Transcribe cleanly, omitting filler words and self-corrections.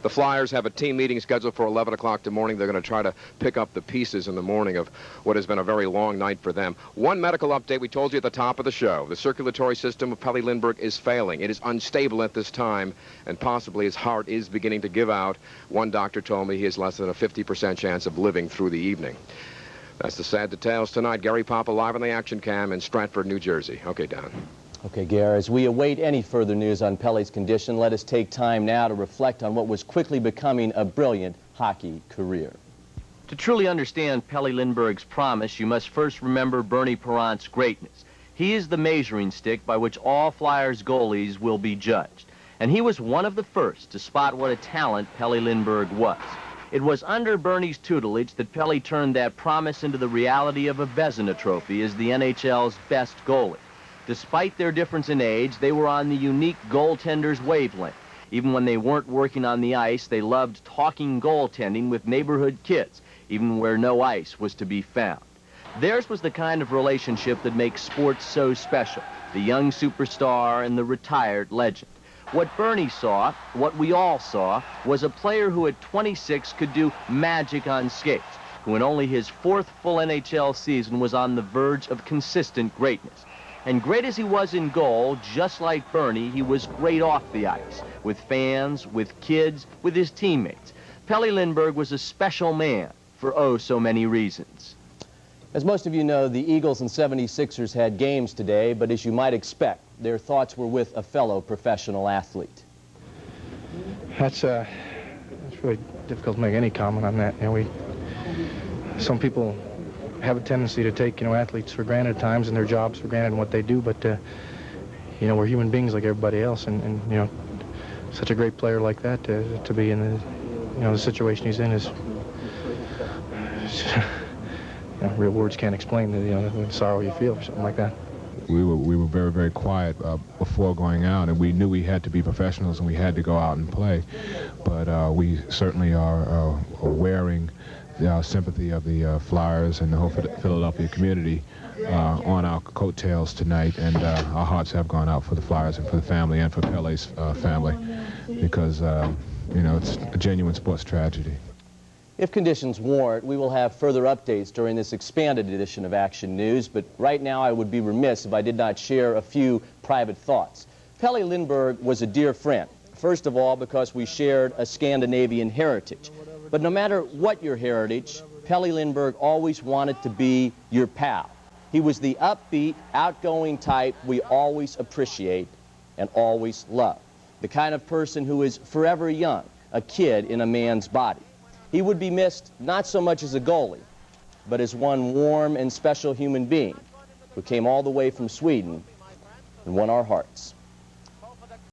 The Flyers have a team meeting scheduled for 11 o'clock tomorrow. They're going to try to pick up the pieces in the morning of what has been a very long night for them. One medical update we told you at the top of the show. The circulatory system of Pelle Lindbergh is failing. It is unstable at this time, and possibly his heart is beginning to give out. One doctor told me he has less than a 50% chance of living through the evening. That's the sad details tonight. Gary Papa live on the action cam in Stratford, New Jersey. Okay, Don. Okay, Gary, as we await any further news on Pelle's condition, let us take time now to reflect on what was quickly becoming a brilliant hockey career. To truly understand Pelle Lindbergh's promise, you must first remember Bernie Parent's greatness. He is the measuring stick by which all Flyers goalies will be judged. And he was one of the first to spot what a talent Pelle Lindbergh was. It was under Bernie's tutelage that Pelle turned that promise into the reality of a Vezina Trophy as the NHL's best goalie. Despite their difference in age, they were on the unique goaltender's wavelength. Even when they weren't working on the ice, they loved talking goaltending with neighborhood kids, even where no ice was to be found. Theirs was the kind of relationship that makes sports so special, the young superstar and the retired legend. What Bernie saw, what we all saw, was a player who at 26 could do magic on skates, who in only his fourth full NHL season was on the verge of consistent greatness. And great as he was in goal, just like Bernie, he was great off the ice, with fans, with kids, with his teammates. Pelle Lindbergh was a special man for oh so many reasons. As most of you know, the Eagles and 76ers had games today, but as you might expect, their thoughts were with a fellow professional athlete. That's really difficult to make any comment on that. You know, some people have a tendency to take, athletes for granted at times and their jobs for granted and what they do, but, we're human beings like everybody else, and such a great player like that to be in the situation he's in is, real words can't explain the sorrow you feel or something like that. We were very, very quiet before going out, and we knew we had to be professionals and we had to go out and play, but we certainly are wearing the sympathy of the Flyers and the whole Philadelphia community on our coattails tonight, and our hearts have gone out for the Flyers and for the family and for Pelle's family, because it's a genuine sports tragedy. If conditions warrant, we will have further updates during this expanded edition of Action News, but right now I would be remiss if I did not share a few private thoughts. Pelle Lindbergh was a dear friend, first of all because we shared a Scandinavian heritage. But no matter what your heritage, Pelle Lindbergh always wanted to be your pal. He was the upbeat, outgoing type we always appreciate and always love. The kind of person who is forever young, a kid in a man's body. He would be missed not so much as a goalie, but as one warm and special human being who came all the way from Sweden and won our hearts.